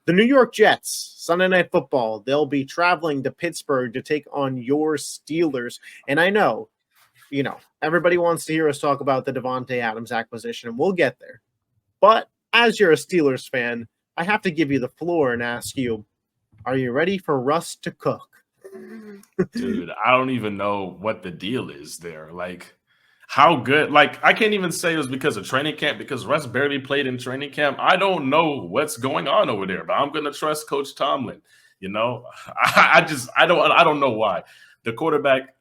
The New York Jets, Sunday Night Football, they'll be traveling to Pittsburgh to take on your Steelers. And I know, everybody wants to hear us talk about the Davante Adams acquisition, and we'll get there. But as you're a Steelers fan, I have to give you the floor and ask you, are you ready for Russ to cook? Dude, I don't even know what the deal is there. Like, how good? Like, I can't even say it was because of training camp because Russ barely played in training camp. I don't know what's going on over there, but I'm going to trust Coach Tomlin. I don't know why. The quarterback,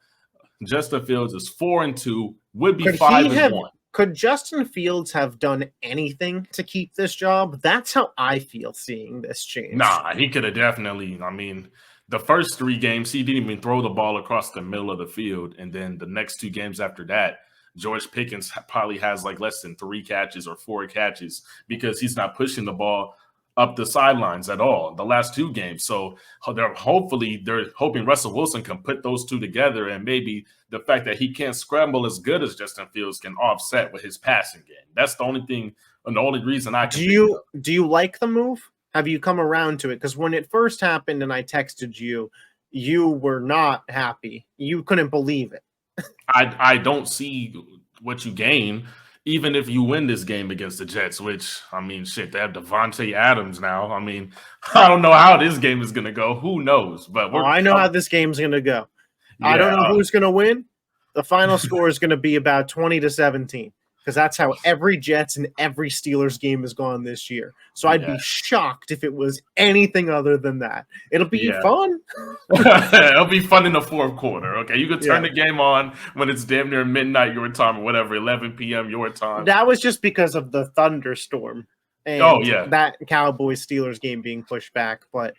Justin Fields, is 4-2, would be 5-1. Could Justin Fields have done anything to keep this job? That's how I feel seeing this change. Nah, he could have definitely. I mean, the first 3 games, he didn't even throw the ball across the middle of the field. And then the next 2 games after that, George Pickens probably has like less than 3 catches or 4 catches because he's not pushing the ball up the sidelines at all the last 2 games. So they're hoping Russell Wilson can put those 2 together, and maybe the fact that he can't scramble as good as Justin Fields can offset with his passing game. That's the only thing and the only reason I can. Do you like the move? Have you come around to it? Because when it first happened and I texted you, you were not happy. You couldn't believe it. I don't see what you gain, even if you win this game against the Jets, which, I mean, shit, they have Davante Adams now. I mean, I don't know how this game is going to go. Who knows? But I know how this game's going to go. Yeah, I don't know who's going to win. The final score is going to be about 20-17. Because that's how every Jets and every Steelers game has gone this year. So I'd be shocked if it was anything other than that. It'll be fun. It'll be fun in the fourth quarter. Okay, you can turn the game on when it's damn near midnight your time or whatever, 11 p.m. your time. That was just because of the thunderstorm and that Cowboys-Steelers game being pushed back. But,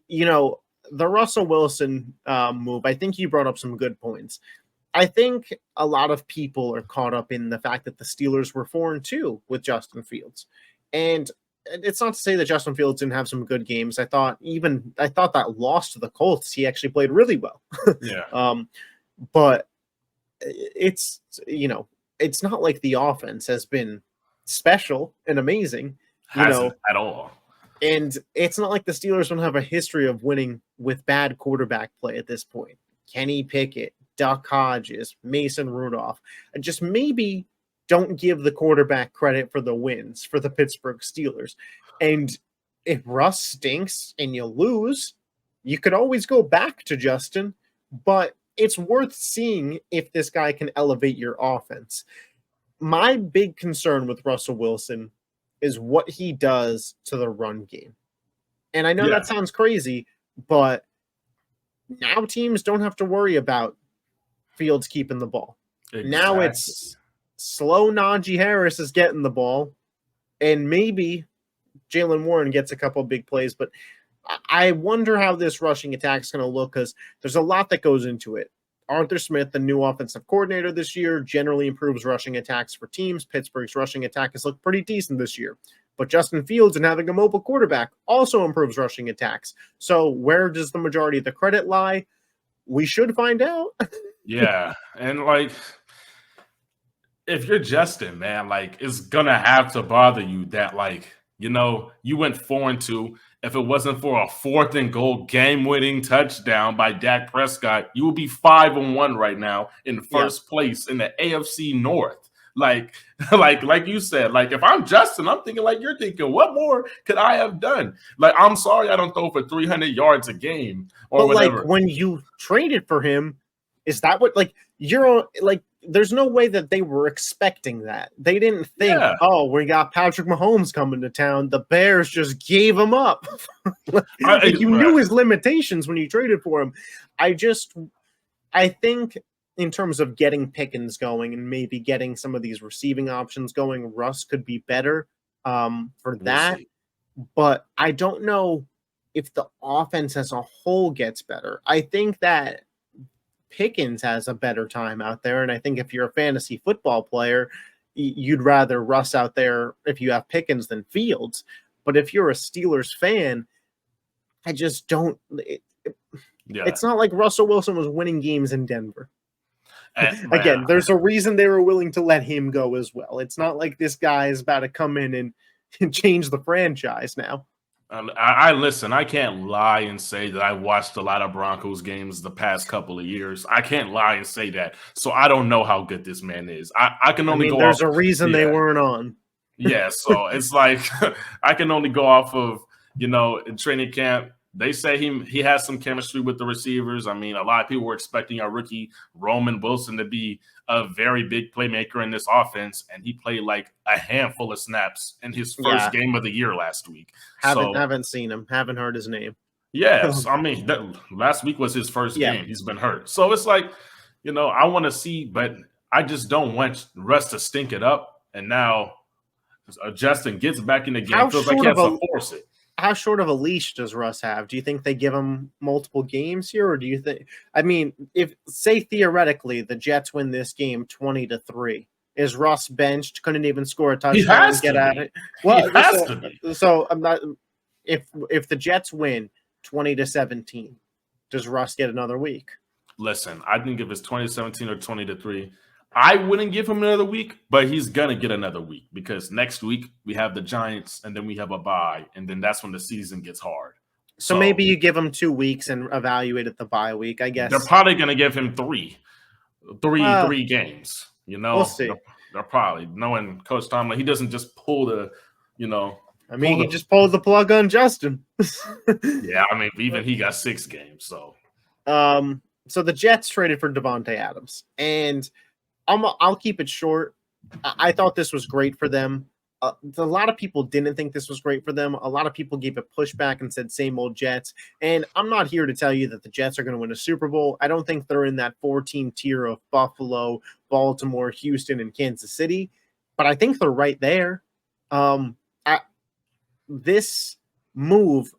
the Russell Wilson move, I think you brought up some good points. I think a lot of people are caught up in the fact that the Steelers were 4-2 with Justin Fields. And it's not to say that Justin Fields didn't have some good games. I thought that loss to the Colts, he actually played really well. But it's not like the offense has been special and amazing, Hasn't at all. And it's not like the Steelers don't have a history of winning with bad quarterback play at this point. Kenny Pickett, Duck Hodges, Mason Rudolph, and just maybe don't give the quarterback credit for the wins for the Pittsburgh Steelers. And if Russ stinks and you lose, you could always go back to Justin, but it's worth seeing if this guy can elevate your offense. My big concern with Russell Wilson is what he does to the run game. And I know that sounds crazy, but now teams don't have to worry about Fields keeping the ball. Exactly. Now it's slow Najee Harris is getting the ball, and maybe Jaylen Warren gets a couple of big plays, but I wonder how this rushing attack is going to look because there's a lot that goes into it. Arthur Smith, the new offensive coordinator this year, generally improves rushing attacks for teams. Pittsburgh's rushing attack has looked pretty decent this year. But Justin Fields and having a mobile quarterback also improves rushing attacks. So where does the majority of the credit lie? We should find out. Yeah. And if you're Justin, man, it's going to have to bother you that, you went 4-2. If it wasn't for a 4th and goal game-winning touchdown by Dak Prescott, you would be 5-1 right now in first place in the AFC North. Like you said, if I'm Justin, I'm thinking like you're thinking, what more could I have done? I'm sorry I don't throw for 300 yards a game or whatever. When you traded for him, is that what you're there's no way that they were expecting that. They didn't think, we got Patrick Mahomes coming to town. The Bears just gave him up. You knew his limitations when you traded for him. I think in terms of getting Pickens going and maybe getting some of these receiving options going, Russ could be better for that. But I don't know if the offense as a whole gets better. I think that Pickens has a better time out there, and I think if you're a fantasy football player, you'd rather Russ out there if you have Pickens than Fields. But if you're a Steelers fan, I just don't. It's not like Russell Wilson was winning games in Denver. Again, there's a reason they were willing to let him go as well. It's not like this guy is about to come in and change the franchise now. I listen. I can't lie and say that I watched a lot of Broncos games the past couple of years. I can't lie and say that. So I don't know how good this man is. I can I only mean, go there's off. a reason they Yeah, weren't on. yeah. So it's like I can only go off of in training camp. They say he has some chemistry with the receivers. I mean, a lot of people were expecting our rookie Roman Wilson to be a very big playmaker in this offense, and he played like a handful of snaps in his first Yeah, game of the year last week. haven't So haven't seen him, haven't heard his name. yes, I mean that last week was his first Yeah. game. He's been hurt, so it's like I want to see, but I just don't want Russ to stink it up. And now Justin gets back in the game, feels like he has to force it. How short of a leash does Russ have? Do you think they give him multiple games here, or do you think? I mean, if say theoretically the Jets win this game 20-3, is Russ benched? Couldn't even score a touchdown and get at it. Well, he has to be. So I'm not. If the Jets win 20-17, does Russ get another week? Listen, I think if it's 2017 or 20-3, I wouldn't give him another week, but he's gonna get another week because next week we have the Giants and then we have a bye, and then that's when the season gets hard. So maybe you give him 2 weeks and evaluate at the bye week. I guess they're probably gonna give him three games. We'll see. They're probably knowing Coach Tomlin. He doesn't just pull the. I mean, he just pulled the plug on Justin. Yeah, I mean, even he got 6 games. So the Jets traded for Davante Adams, and I'll keep it short. I thought this was great for them. A lot of people didn't think this was great for them. A lot of people gave it pushback and said same old Jets. And I'm not here to tell you that the Jets are going to win a Super Bowl. I don't think they're in that 4-team tier of Buffalo, Baltimore, Houston, and Kansas City, but I think they're right there. This move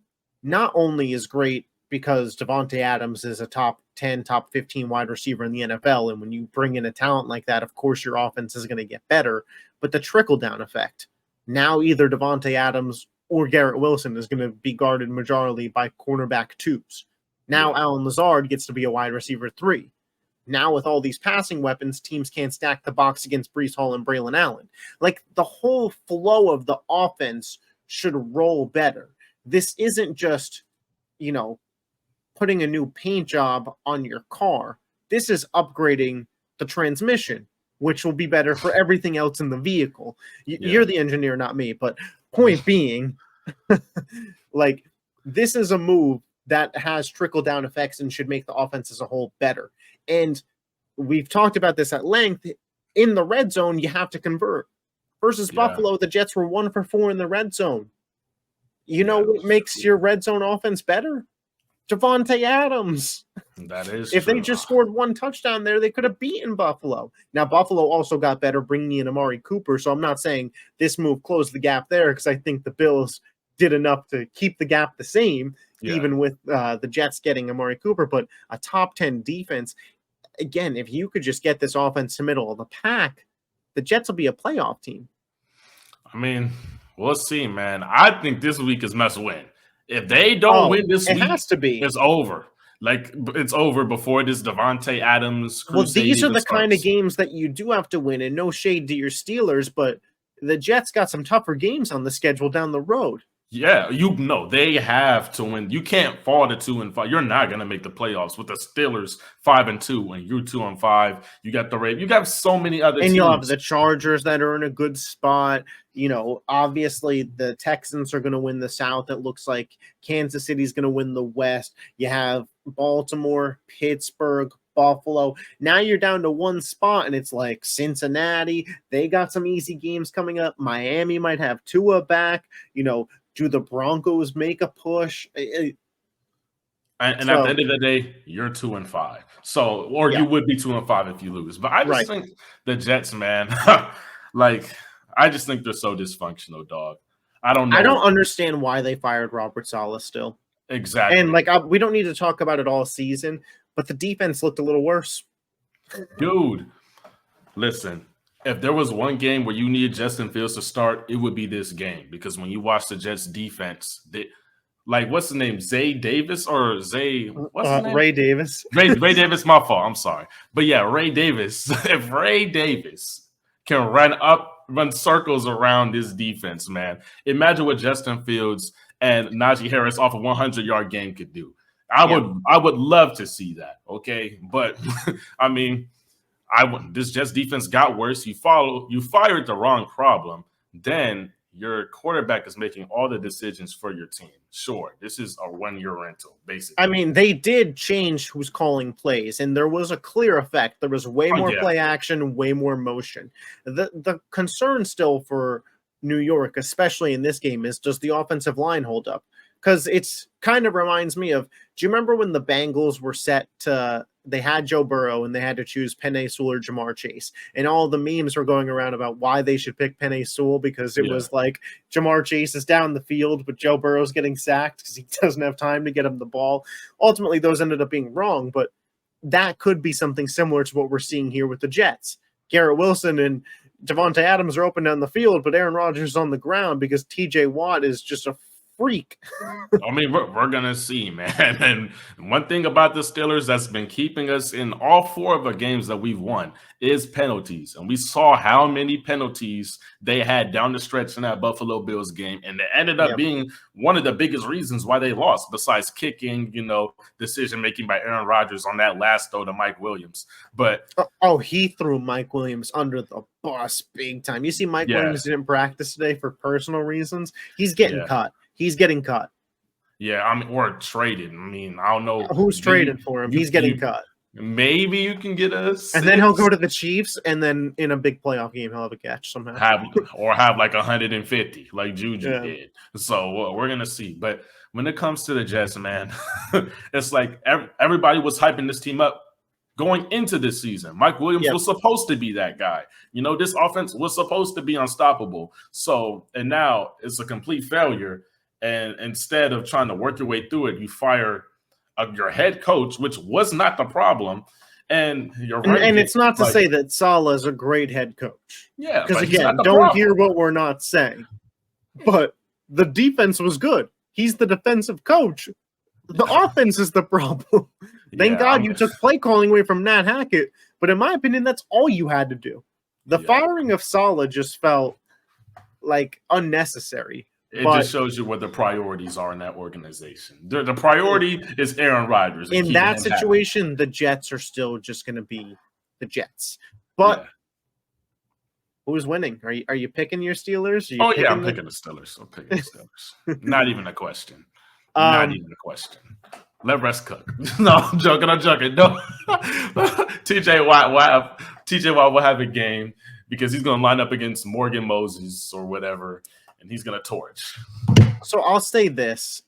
not only is great because Davante Adams is a top 10, top 15 wide receiver in the NFL. And when you bring in a talent like that, of course, your offense is going to get better. But the trickle-down effect, now either Davante Adams or Garrett Wilson is going to be guarded majorly by cornerback 2s. Now Allen Lazard gets to be a wide receiver 3. Now with all these passing weapons, teams can't stack the box against Breece Hall and Braylon Allen. Like the whole flow of the offense should roll better. This isn't just, putting a new paint job on your car. This is upgrading the transmission, which will be better for everything else in the vehicle. You're the engineer, not me, but point being, like, this is a move that has trickle-down effects and should make the offense as a whole better. And we've talked about this at length. In the red zone, you have to convert. Versus Buffalo, the Jets were 1 for 4 in the red zone. You know what makes your red zone offense better? Davante Adams. That is if true. They just scored 1 touchdown there, they could have beaten Buffalo. Now, Buffalo also got better bringing in Amari Cooper, so I'm not saying this move closed the gap there because I think the Bills did enough to keep the gap the same, even with the Jets getting Amari Cooper. But a top 10 defense, again, if you could just get this offense to middle of the pack, the Jets will be a playoff team. I mean, we'll see, man. I think this week is must win. If they don't win this week, has to be. It's over. Like, it's over before this Davante Adams crusade. Well, these are the starts. kind of games that you do have to win, and no shade to your Steelers, but the Jets got some tougher games on the schedule down the road. Yeah, they have to win. You can't fall to 2-5. You're not going to make the playoffs with the Steelers 5-2 and you're 2-5. You got the Ravens. You got so many other teams. You'll have the Chargers that are in a good spot. Obviously the Texans are going to win the South. It looks like Kansas City's going to win the West. You have Baltimore, Pittsburgh, Buffalo. Now you're down to 1 spot, and it's like Cincinnati. They got some easy games coming up. Miami might have Tua back. Do the Broncos make a push? And at the end of the day, you're 2-5. So, or you would be 2-5 if you lose. But I just think the Jets, man, I just think they're so dysfunctional, dog. I don't know. I don't understand why they fired Robert Saleh still. Exactly. And we don't need to talk about it all season, but the defense looked a little worse. Dude, listen. If there was one game where you needed Justin Fields to start, it would be this game. Because when you watch the Jets defense, what's the name? Zay Davis or Zay? What's his name? Ray Davis. Ray Davis, my fault. I'm sorry. But yeah, Ray Davis. If Ray Davis can run circles around this defense, man, imagine what Justin Fields and Najee Harris off a 100-yard game could do. I would love to see that. Okay, but I mean, this Jets defense got worse. You fired the wrong problem. Then your quarterback is making all the decisions for your team. Sure, this is a 1-year rental, basically. I mean, they did change who's calling plays, and there was a clear effect. There was way more play action, way more motion. The concern still for New York, especially in this game, is does the offensive line hold up? Because it's kind of reminds me of, do you remember when the Bengals were set to, they had Joe Burrow and they had to choose Penei Sewell or Jamar Chase, and all the memes were going around about why they should pick Penei Sewell, because it was like Jamar Chase is down the field, but Joe Burrow's getting sacked because he doesn't have time to get him the ball. Ultimately, those ended up being wrong, but that could be something similar to what we're seeing here with the Jets. Garrett Wilson and Devontae Adams are open down the field, but Aaron Rodgers is on the ground because TJ Watt is just a freak. I mean, we're gonna see, man. And one thing about the Steelers that's been keeping us in all 4 of the games that we've won is penalties. And we saw how many penalties they had down the stretch in that Buffalo Bills game, and it ended up being one of the biggest reasons why they lost, besides kicking, decision making by Aaron Rodgers on that last throw to Mike Williams. But he threw Mike Williams under the bus big time. You see, Mike Williams didn't practice today for personal reasons. He's getting cut. He's getting cut. Yeah, I mean, or traded. I mean, I don't know who's trading for him. He's getting cut. Maybe you can get a 6. And then he'll go to the Chiefs, and then in a big playoff game, he'll have a catch somehow. Have like 150, like Juju did. So we're gonna see. But when it comes to the Jets, man, it's like everybody was hyping this team up going into this season. Mike Williams was supposed to be that guy. This offense was supposed to be unstoppable. So, and now it's a complete failure. And instead of trying to work your way through it, you fire your head coach, which was not the problem. And you're right. And it's not to say that Saleh is a great head coach. Yeah. Because again, don't hear what we're not saying. But the defense was good. He's the defensive coach. The offense is the problem. Thank God you took play calling away from Nat Hackett. But in my opinion, that's all you had to do. The firing of Saleh just felt like unnecessary. It just shows you what the priorities are in that organization. The priority is Aaron Rodgers. In that situation, the Jets are still just going to be the Jets. But who's winning? Are you picking your Steelers? I'm picking the Steelers. I'm picking the Steelers. Not even a question. Not even a question. Let Russ cook. No, I'm joking. No. TJ Watt will have a game because he's going to line up against Morgan Moses or whatever, and he's going to torch. So I'll say this.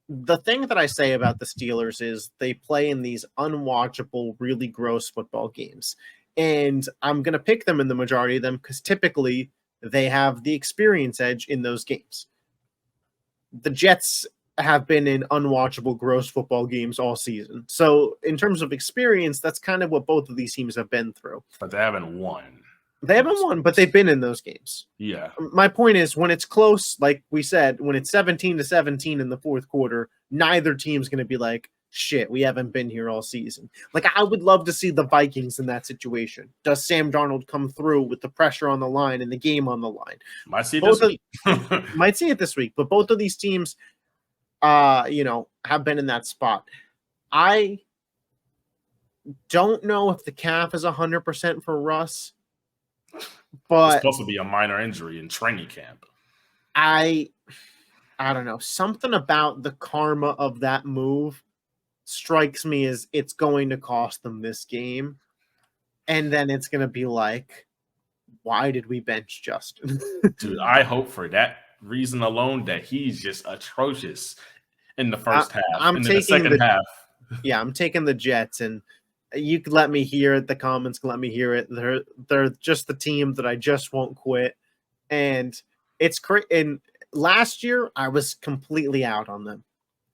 The thing that I say about the Steelers is they play in these unwatchable, really gross football games. And I'm going to pick them in the majority of them because typically they have the experience edge in those games. The Jets have been in unwatchable, gross football games all season. So in terms of experience, that's kind of what both of these teams have been through. But they haven't won. They haven't won, but they've been in those games. Yeah. My point is, when it's close, like we said, when it's 17-17 in the fourth quarter, neither team's going to be like, shit, we haven't been here all season. Like, I would love to see the Vikings in that situation. Does Sam Darnold come through with the pressure on the line and the game on the line? Might see it this week. Might see it this week, but both of these teams, have been in that spot. I don't know if the calf is 100% for Russ, but it's supposed to be a minor injury in training camp. I don't know. Something about the karma of that move strikes me as it's going to cost them this game. And then it's going to be like, why did we bench Justin? Dude, I hope for that reason alone that he's just atrocious in the first half. In the second half. Yeah, I'm taking the Jets, and you can let me hear it. The comments can let me hear it. They're just the team that I just won't quit. And it's crazy. And last year, I was completely out on them.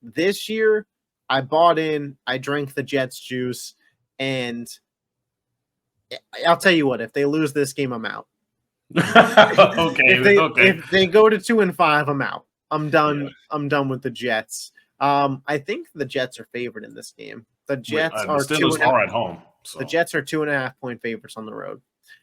This year, I bought in. I drank the Jets juice, and I'll tell you what. If they lose this game, I'm out. If they go to 2-5, I'm out. I'm done. Yeah. I'm done with the Jets. I think the Jets are favored in this game. The Jets are at home. So. The Jets are 2.5 point favorites on the road.